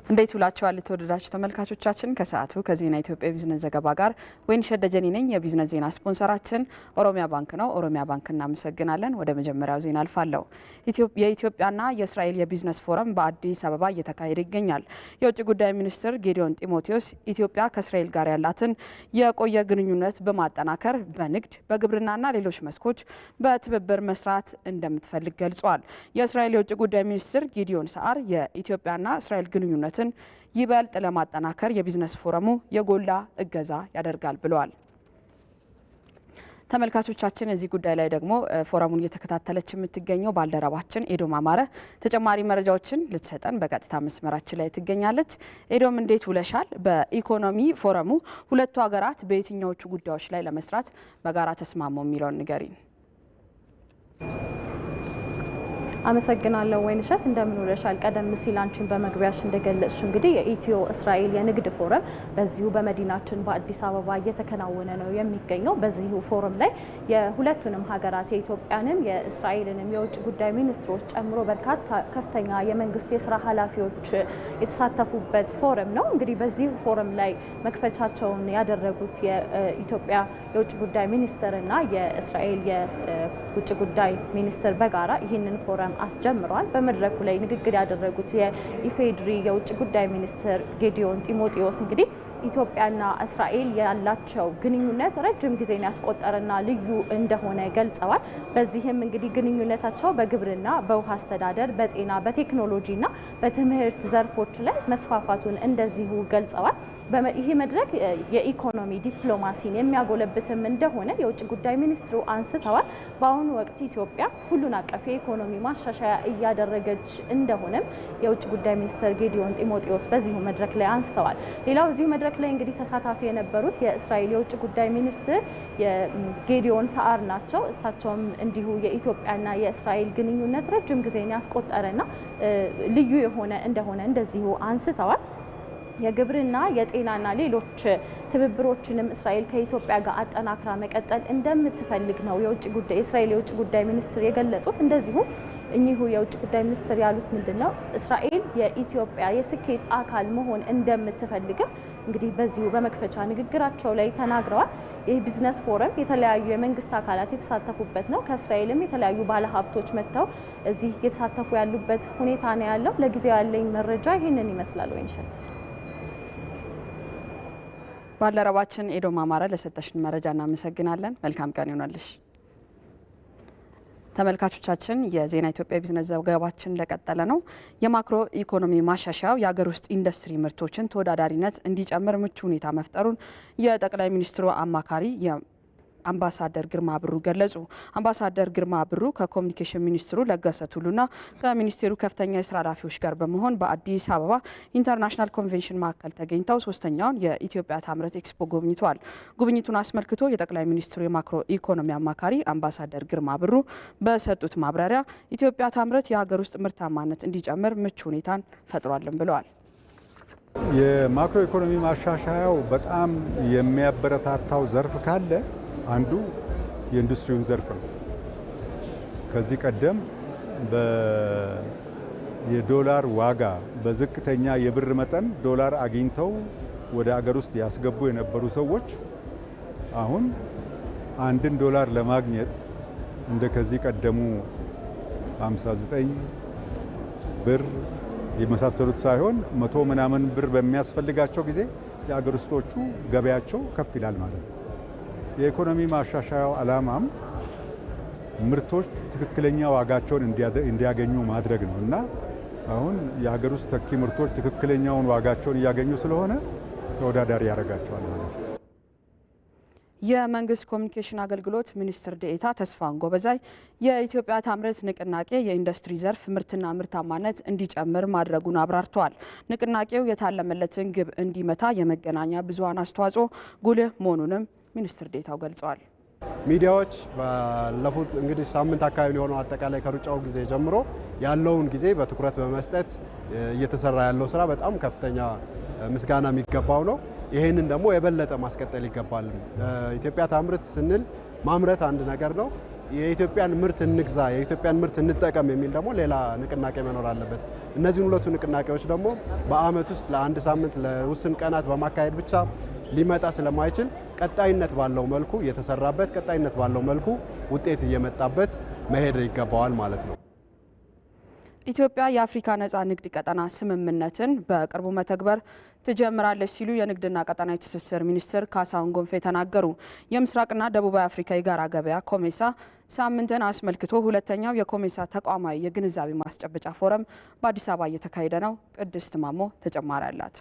እንዴት ውላችኋል ተወደዳችሁ ተመልካቾቻችን? ከሰዓቱ ከዜና ኢትዮጵያ ቢዝነስ ዘገባ ጋር ወይንሸት ደጀኔ ነኝ። የቢዝነስ ዜና ስፖንሰራችን ኦሮሚያ ባንክ ነው። ኦሮሚያ ባንክ እናመሰግናለን። ወደ መጀመሪያው ዜና አልፋለሁ። የኢትዮጵያና የእስራኤል የቢዝነስ ፎረም በአዲስ አበባ እየተካሄደ ይገኛል። የውጭ ጉዳይ ሚኒስትር ጌዲዮን ጢሞቴዎስ ኢትዮጵያ ከእስራኤል ጋር ያላትን የቆየ ግንኙነት በማጠናከር በንግድ በግብርናና ሌሎች መስኮች በትብብር መስራት እንደምትፈልግ ገልጿል። የእስራኤል የውጭ ጉዳይ ሚኒስትር ጌዲዮን ሰዓር የኢትዮጵያና እስራኤል ግንኙነት ይበልጥ ለማጠናከር የቢዝነስ ፎረሙ የጎላ እገዛ ያደርጋል ብለዋል። ተመልካቾቻችን እዚህ ጉዳይ ላይ ደግሞ ፎረሙን እየተከታተለች የምትገኘው ባልደረባችን ኤዶም አማረ ተጨማሪ መረጃዎችን ልትሰጠን በቀጥታ መስመራችን ላይ ትገኛለች። ኤዶም እንዴት ውለሻል? በኢኮኖሚ ፎረሙ ሁለቱ ሀገራት በየትኛዎቹ ጉዳዮች ላይ ለመስራት በጋራ ተስማሙ የሚለውን ንገሪን። አመሰግናለሁ ወይንሸት፣ እንደምን ውለሻል? ቀደም ሲል አንቺን በመግቢያሽ እንደገለጽሽ እንግዲህ የኢትዮ እስራኤል የንግድ ፎረም በዚሁ በመዲናችን በአዲስ አበባ እየተከናወነ ነው የሚገኘው። በዚሁ ፎረም ላይ የሁለቱንም ሀገራት የኢትዮጵያንም የእስራኤልንም የውጭ ጉዳይ ሚኒስትሮች ጨምሮ በርካታ ከፍተኛ የመንግስት የስራ ኃላፊዎች የተሳተፉበት ፎረም ነው። እንግዲህ በዚሁ ፎረም ላይ መክፈቻቸውን ያደረጉት የኢትዮጵያ የውጭ ጉዳይ ሚኒስትርና የእስራኤል የውጭ ጉዳይ ሚኒስትር በጋራ ይህንን ፎረም አስጀምረዋል። በመድረኩ ላይ ንግግር ያደረጉት የኢፌድሪ የውጭ ጉዳይ ሚኒስትር ጌዲዮን ጢሞቴዎስ እንግዲህ ኢትዮጵያና እስራኤል ያላቸው ግንኙነት ረጅም ጊዜን ያስቆጠረና ልዩ እንደሆነ ገልጸዋል። በዚህም እንግዲህ ግንኙነታቸው በግብርና፣ በውሃ አስተዳደር፣ በጤና፣ በቴክኖሎጂና በትምህርት ዘርፎች ላይ መስፋፋቱን እንደዚሁ ገልጸዋል። ይህ መድረክ የኢኮኖሚ ዲፕሎማሲን የሚያጎለብትም እንደሆነ የውጭ ጉዳይ ሚኒስትሩ አንስተዋል። በአሁኑ ወቅት ኢትዮጵያ ሁሉን አቀፍ የኢኮኖሚ ማሻሻያ እያደረገች እንደሆነም የውጭ ጉዳይ ሚኒስትር ጌዲዮን ጢሞቴዎስ በዚሁ መድረክ ላይ አንስተዋል። ሌላው እዚሁ መድረክ ላይ እንግዲህ ተሳታፊ የነበሩት የእስራኤል የውጭ ጉዳይ ሚኒስትር ጌዲዮን ሰዓር ናቸው። እሳቸውም እንዲሁ የኢትዮጵያና የእስራኤል ግንኙነት ረጅም ጊዜን ያስቆጠረና ልዩ የሆነ እንደሆነ እንደዚሁ አንስተዋል። የግብርና የጤናና ሌሎች ትብብሮችንም እስራኤል ከኢትዮጵያ ጋር አጠናክራ መቀጠል እንደምትፈልግ ነው የእስራኤል የውጭ ጉዳይ ሚኒስትር የገለጹት። እንደዚሁ እኚሁ የውጭ ጉዳይ ሚኒስትር ያሉት ምንድነው እስራኤል የኢትዮጵያ የስኬት አካል መሆን እንደምትፈልግም እንግዲህ በዚሁ በመክፈቻ ንግግራቸው ላይ ተናግረዋል። ይህ ቢዝነስ ፎረም የተለያዩ የመንግስት አካላት የተሳተፉበት ነው። ከእስራኤልም የተለያዩ ባለሀብቶች መጥተው እዚህ የተሳተፉ ያሉበት ሁኔታ ነው ያለው። ለጊዜው ያለኝ መረጃ ይህንን ይመስላል። ወይንሸት፣ ባልደረባችን ኤዶም አማረ ለሰጠሽን መረጃ እናመሰግናለን። መልካም ቀን ይሆናልሽ። ተመልካቾቻችን የዜና ኢትዮጵያ ቢዝነስ ዘገባችን እንደቀጠለ ነው። የማክሮ ኢኮኖሚ ማሻሻያው የሀገር ውስጥ ኢንዱስትሪ ምርቶችን ተወዳዳሪነት እንዲጨምር ምቹ ሁኔታ መፍጠሩን የጠቅላይ ሚኒስትሩ አማካሪ አምባሳደር ግርማ ብሩ ገለጹ። አምባሳደር ግርማ ብሩ ከኮሚኒኬሽን ሚኒስትሩ ለገሰ ቱሉና ከሚኒስቴሩ ከፍተኛ የስራ ኃላፊዎች ጋር በመሆን በአዲስ አበባ ኢንተርናሽናል ኮንቬንሽን ማዕከል ተገኝተው ሶስተኛውን የኢትዮጵያ ታምረት ኤክስፖ ጎብኝተዋል። ጉብኝቱን አስመልክቶ የጠቅላይ ሚኒስትሩ የማክሮ ኢኮኖሚ አማካሪ አምባሳደር ግርማ ብሩ በሰጡት ማብራሪያ ኢትዮጵያ ታምረት የሀገር ውስጥ ምርታማነት እንዲጨምር ምቹ ሁኔታን ፈጥሯልን ብለዋል። የማክሮ ኢኮኖሚ ማሻሻያው በጣም የሚያበረታታው ዘርፍ ካለ አንዱ የኢንዱስትሪውን ዘርፍ ነው። ከዚህ ቀደም የዶላር ዋጋ በዝቅተኛ የብር መጠን ዶላር አግኝተው ወደ አገር ውስጥ ያስገቡ የነበሩ ሰዎች አሁን አንድን ዶላር ለማግኘት እንደ ከዚህ ቀደሙ 59 ብር የመሳሰሉት ሳይሆን 100 ምናምን ብር በሚያስፈልጋቸው ጊዜ የአገር ውስጦቹ ገበያቸው ከፍ ይላል ማለት ነው። የኢኮኖሚ ማሻሻያው ዓላማም ምርቶች ትክክለኛ ዋጋቸውን እንዲያገኙ ማድረግ ነው እና አሁን የሀገር ውስጥ ተኪ ምርቶች ትክክለኛውን ዋጋቸውን እያገኙ ስለሆነ ተወዳዳሪ ያደርጋቸዋል ማለት ነው። የመንግስት ኮሚኒኬሽን አገልግሎት ሚኒስትር ዴኤታ ተስፋን ጎበዛይ የኢትዮጵያ ታምረት ንቅናቄ የኢንዱስትሪ ዘርፍ ምርትና ምርታማነት እንዲጨምር ማድረጉን አብራርተዋል። ንቅናቄው የታለመለትን ግብ እንዲመታ የመገናኛ ብዙሃን አስተዋጽኦ ጉልህ መሆኑንም ሚኒስትር ዴኤታው ገልጸዋል። ሚዲያዎች ባለፉት እንግዲህ ሳምንት አካባቢ ሊሆነው አጠቃላይ ከሩጫው ጊዜ ጀምሮ ያለውን ጊዜ በትኩረት በመስጠት እየተሰራ ያለው ስራ በጣም ከፍተኛ ምስጋና የሚገባው ነው። ይሄንን ደግሞ የበለጠ ማስቀጠል ይገባል። ኢትዮጵያ ታምርት ስንል ማምረት አንድ ነገር ነው። የኢትዮጵያን ምርት እንግዛ፣ የኢትዮጵያን ምርት እንጠቀም የሚል ደግሞ ሌላ ንቅናቄ መኖር አለበት። እነዚህን ሁለቱ ንቅናቄዎች ደግሞ በአመት ውስጥ ለአንድ ሳምንት ለውስን ቀናት በማካሄድ ብቻ ሊመጣ ስለማይችል ቀጣይነት ባለው መልኩ የተሰራበት ቀጣይነት ባለው መልኩ ውጤት እየመጣበት መሄድ ይገባዋል ማለት ነው። ኢትዮጵያ የአፍሪካ ነጻ ንግድ ቀጠና ስምምነትን በቅርቡ መተግበር ትጀምራለች ሲሉ የንግድና ቀጠናዊ ትስስር ሚኒስትር ካሳሁን ጎንፌ ተናገሩ። የምስራቅና ደቡባዊ አፍሪካ የጋራ ገበያ ኮሜሳ ሳምንትን አስመልክቶ ሁለተኛው የኮሜሳ ተቋማዊ የግንዛቤ ማስጨበጫ ፎረም በአዲስ አበባ እየተካሄደ ነው። ቅድስት ማሞ ተጨማሪ አላት።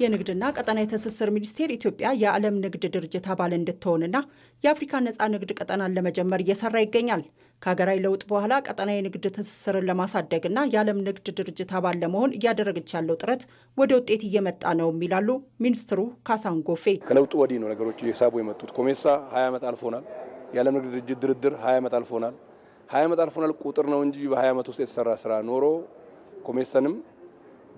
የንግድና ቀጠናዊ ትስስር ሚኒስቴር ኢትዮጵያ የዓለም ንግድ ድርጅት አባል እንድትሆንና የአፍሪካ ነጻ ንግድ ቀጠናን ለመጀመር እየሰራ ይገኛል። ከሀገራዊ ለውጥ በኋላ ቀጠናዊ ንግድ ትስስርን ለማሳደግና የዓለም ንግድ ድርጅት አባል ለመሆን እያደረገች ያለው ጥረት ወደ ውጤት እየመጣ ነው ይላሉ ሚኒስትሩ ካሳሁን ጎፌ። ከለውጡ ወዲህ ነው ነገሮች እየሳቡ የመጡት። ኮሜሳ 20 ዓመት አልፎናል። የዓለም ንግድ ድርጅት ድርድር 20 ዓመት አልፎናል። 20 ዓመት አልፎናል ቁጥር ነው እንጂ በ20 ዓመት ውስጥ የተሰራ ስራ ኖሮ ኮሜሳንም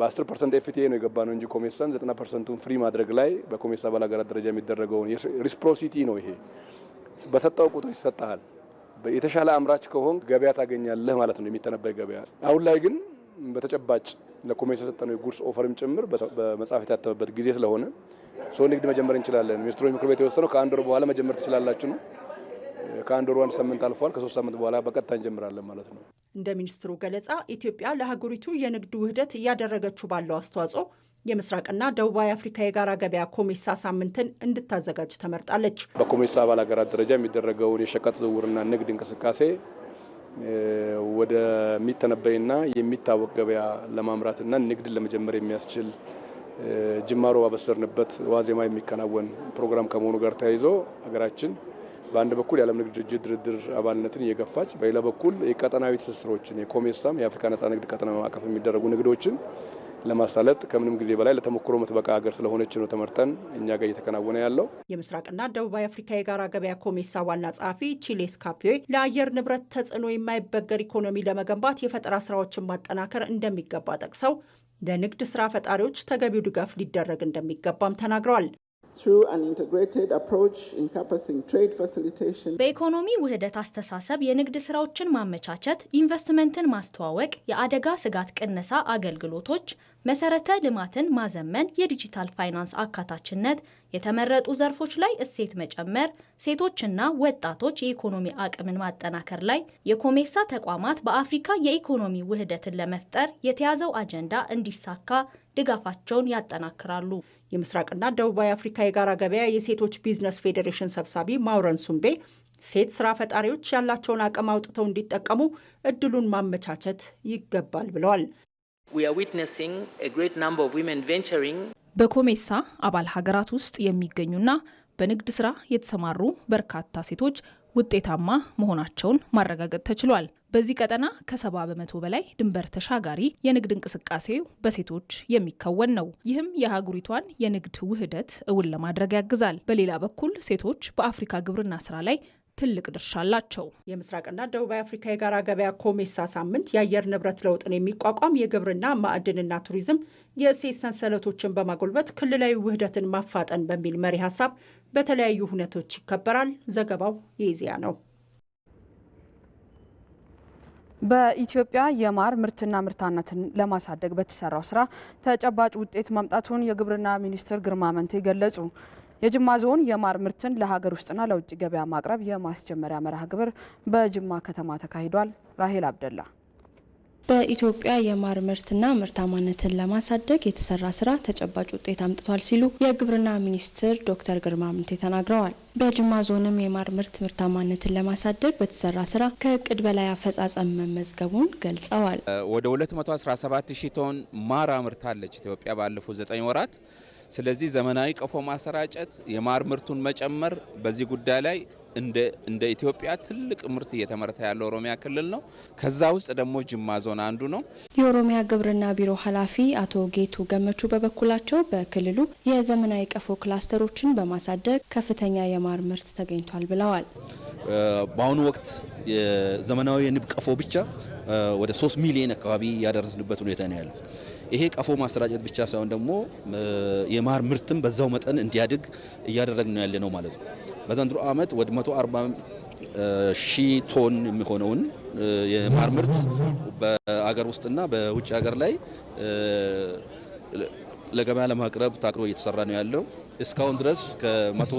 በ10% ኤፍቲኤ ነው የገባ ነው እንጂ ኮሜሳን 90%ን ፍሪ ማድረግ ላይ በኮሜሳ አባል ሀገራት ደረጃ የሚደረገውን ሪስፕሮሲቲ ነው። ይሄ በሰጣው ቁጥር ይሰጣል። የተሻለ አምራች ከሆን ገበያ ታገኛለህ ማለት ነው፣ የሚተነበይ ገበያ። አሁን ላይ ግን በተጨባጭ ለኮሜሳ የሰጠነው የጉድስ ኦፈርም ጭምር በመጽሐፍ የታተመበት ጊዜ ስለሆነ ንግድ መጀመር እንችላለን። ሚኒስትሮች ምክር ቤት የወሰነው ከአንድ ወር በኋላ መጀመር ትችላላችሁ ነው። ከአንድ ወር 1 ሳምንት አልፏል። ከ3 ሳምንት በኋላ በቀጥታ እንጀምራለን ማለት ነው። እንደ ሚኒስትሩ ገለጻ ኢትዮጵያ ለሀገሪቱ የንግድ ውህደት እያደረገችው ባለው አስተዋጽኦ የምስራቅና ደቡባዊ አፍሪካ የጋራ ገበያ ኮሜሳ ሳምንትን እንድታዘጋጅ ተመርጣለች። በኮሜሳ አባል ሀገራት ደረጃ የሚደረገውን የሸቀጥ ዝውውርና ንግድ እንቅስቃሴ ወደሚተነበይና የሚታወቅ ገበያ ለማምራትና ንግድን ለመጀመር የሚያስችል ጅማሮ ባበሰርንበት ዋዜማ የሚከናወን ፕሮግራም ከመሆኑ ጋር ተያይዞ ሀገራችን በአንድ በኩል የዓለም ንግድ ድርጅት ድርድር አባልነትን እየገፋች በሌላ በኩል የቀጠናዊ ትስስሮችን የኮሜሳም የአፍሪካ ነጻ ንግድ ቀጠና ማዕቀፍ የሚደረጉ ንግዶችን ለማሳለጥ ከምንም ጊዜ በላይ ለተሞክሮ መትበቃ ሀገር ስለሆነች ነው ተመርጠን እኛ ጋር እየተከናወነ ያለው። የምስራቅና ደቡባዊ አፍሪካ የጋራ ገበያ ኮሜሳ ዋና ጸሐፊ ቺሌስ ካፒዮ ለአየር ንብረት ተጽዕኖ የማይበገር ኢኮኖሚ ለመገንባት የፈጠራ ስራዎችን ማጠናከር እንደሚገባ ጠቅሰው ለንግድ ስራ ፈጣሪዎች ተገቢው ድጋፍ ሊደረግ እንደሚገባም ተናግረዋል። በኢኮኖሚ ውህደት አስተሳሰብ የንግድ ስራዎችን ማመቻቸት፣ ኢንቨስትመንትን ማስተዋወቅ፣ የአደጋ ስጋት ቅነሳ አገልግሎቶች፣ መሰረተ ልማትን ማዘመን፣ የዲጂታል ፋይናንስ አካታችነት፣ የተመረጡ ዘርፎች ላይ እሴት መጨመር፣ ሴቶችና ወጣቶች የኢኮኖሚ አቅምን ማጠናከር ላይ የኮሜሳ ተቋማት በአፍሪካ የኢኮኖሚ ውህደትን ለመፍጠር የተያዘው አጀንዳ እንዲሳካ ድጋፋቸውን ያጠናክራሉ። የምስራቅና ደቡባዊ አፍሪካ የጋራ ገበያ የሴቶች ቢዝነስ ፌዴሬሽን ሰብሳቢ ማውረን ሱምቤ ሴት ስራ ፈጣሪዎች ያላቸውን አቅም አውጥተው እንዲጠቀሙ እድሉን ማመቻቸት ይገባል ብለዋል። በኮሜሳ አባል ሀገራት ውስጥ የሚገኙና በንግድ ስራ የተሰማሩ በርካታ ሴቶች ውጤታማ መሆናቸውን ማረጋገጥ ተችሏል። በዚህ ቀጠና ከ70 በመቶ በላይ ድንበር ተሻጋሪ የንግድ እንቅስቃሴው በሴቶች የሚከወን ነው። ይህም የሀገሪቷን የንግድ ውህደት እውን ለማድረግ ያግዛል። በሌላ በኩል ሴቶች በአፍሪካ ግብርና ስራ ላይ ትልቅ ድርሻ አላቸው። የምስራቅና ደቡባዊ አፍሪካ የጋራ ገበያ ኮሜሳ ሳምንት የአየር ንብረት ለውጥን የሚቋቋም የግብርና ማዕድንና ቱሪዝም የእሴት ሰንሰለቶችን በማጎልበት ክልላዊ ውህደትን ማፋጠን በሚል መሪ ሀሳብ በተለያዩ ሁነቶች ይከበራል። ዘገባው የኢዜአ ነው። በኢትዮጵያ የማር ምርትና ምርታማነትን ለማሳደግ በተሰራው ስራ ተጨባጭ ውጤት ማምጣቱን የግብርና ሚኒስትር ግርማ አመንቴ ገለጹ። የጅማ ዞን የማር ምርትን ለሀገር ውስጥና ለውጭ ገበያ ማቅረብ የማስጀመሪያ መርሃ ግብር በጅማ ከተማ ተካሂዷል። ራሄል አብደላ በኢትዮጵያ የማር ምርትና ምርታማነትን ለማሳደግ የተሰራ ስራ ተጨባጭ ውጤት አምጥቷል ሲሉ የግብርና ሚኒስትር ዶክተር ግርማ አመንቴ ተናግረዋል። በጅማ ዞንም የማር ምርት ምርታማነትን ለማሳደግ በተሰራ ስራ ከእቅድ በላይ አፈጻጸም መመዝገቡን ገልጸዋል። ወደ 217,000 ቶን ማር አምርታለች ኢትዮጵያ ባለፉት 9 ወራት። ስለዚህ ዘመናዊ ቀፎ ማሰራጨት፣ የማር ምርቱን መጨመር፣ በዚህ ጉዳይ ላይ እንደ ኢትዮጵያ ትልቅ ምርት እየተመረተ ያለው ኦሮሚያ ክልል ነው። ከዛ ውስጥ ደግሞ ጅማ ዞን አንዱ ነው። የኦሮሚያ ግብርና ቢሮ ኃላፊ አቶ ጌቱ ገመቹ በበኩላቸው በክልሉ የዘመናዊ ቀፎ ክላስተሮችን በማሳደግ ከፍተኛ የማር ምርት ተገኝቷል ብለዋል። በአሁኑ ወቅት የዘመናዊ የንብ ቀፎ ብቻ ወደ 3 ሚሊዮን አካባቢ ያደረስንበት ሁኔታ ነው ያለው። ይሄ ቀፎ ማሰራጨት ብቻ ሳይሆን ደግሞ የማር ምርትም በዛው መጠን እንዲያድግ እያደረግን ነው ያለ ነው ማለት ነው። በዘንድሮ ዓመት ወደ 140 ሺህ ቶን የሚሆነውን የማር ምርት በአገር ውስጥና በውጭ ሀገር ላይ ለገበያ ለማቅረብ ታቅዶ እየተሰራ ነው ያለው። እስካሁን ድረስ ከ120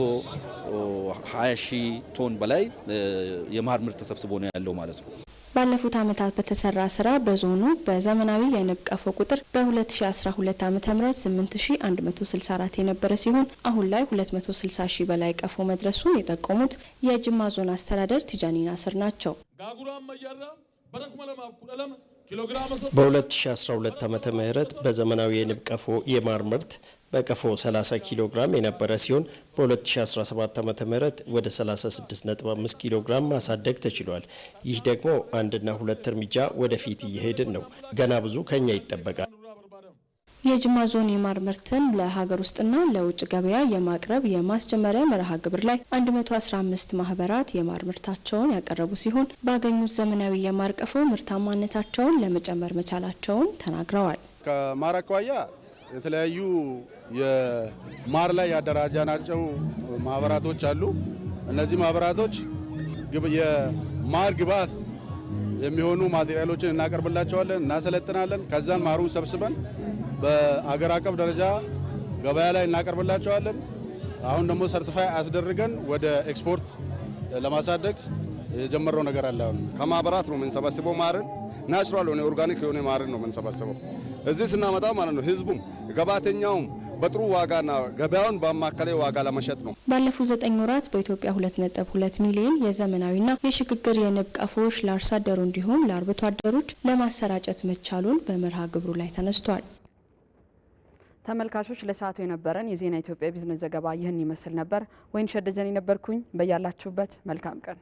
ሺህ ቶን በላይ የማር ምርት ተሰብስቦ ነው ያለው ማለት ነው። ባለፉት ዓመታት በተሰራ ስራ በዞኑ በዘመናዊ የንብ ቀፎ ቁጥር በ2012 ዓ.ም 8164 የነበረ ሲሆን አሁን ላይ 260 ሺህ በላይ ቀፎ መድረሱን የጠቆሙት የጅማ ዞን አስተዳደር ቲጃኒ ናስር ናቸው። በ2012 ዓመተ ምህረት በዘመናዊ የንብ ቀፎ የማር ምርት በቀፎ 30 ኪሎ ግራም የነበረ ሲሆን በ2017 ዓመተ ምህረት ወደ 36.5 ኪሎ ግራም ማሳደግ ተችሏል። ይህ ደግሞ አንድና ሁለት እርምጃ ወደፊት እየሄድን ነው። ገና ብዙ ከኛ ይጠበቃል። የጅማ ዞን የማር ምርትን ለሀገር ውስጥና ለውጭ ገበያ የማቅረብ የማስጀመሪያ መርሃ ግብር ላይ 115 ማህበራት የማር ምርታቸውን ያቀረቡ ሲሆን ባገኙት ዘመናዊ የማር ቀፎ ምርታማነታቸውን ለመጨመር መቻላቸውን ተናግረዋል። ከማር አኳያ የተለያዩ የማር ላይ ያደራጃናቸው ማህበራቶች አሉ። እነዚህ ማህበራቶች የማር ግብዓት የሚሆኑ ማቴሪያሎችን እናቀርብላቸዋለን፣ እናሰለጥናለን። ከዛን ማሩን ሰብስበን በአገር አቀፍ ደረጃ ገበያ ላይ እናቀርብላቸዋለን። አሁን ደግሞ ሰርቲፋይ አስደርገን ወደ ኤክስፖርት ለማሳደግ የጀመረው ነገር አለ። ከማህበራት ነው የምንሰበስበው ማርን፣ ናቹራል የሆነ ኦርጋኒክ የሆነ ማርን ነው የምንሰበስበው። እዚህ ስናመጣው ማለት ነው ህዝቡም ገባተኛውም በጥሩ ዋጋና ገበያውን በማከለ ዋጋ ለመሸጥ ነው። ባለፉት 9 ወራት በኢትዮጵያ 2.2 ሚሊዮን የዘመናዊና የሽግግር የንብ ቀፎዎች ለአርሶ አደሩ እንዲሁም ለአርብቶ አደሮች ለማሰራጨት መቻሉን በመርሃ ግብሩ ላይ ተነስቷል። ተመልካቾች ለሰዓቱ የነበረን የዜና ኢትዮጵያ ቢዝነስ ዘገባ ይህን ይመስል ነበር። ወይንሸት ደጀኔ ነበርኩኝ። በያላችሁበት መልካም ቀን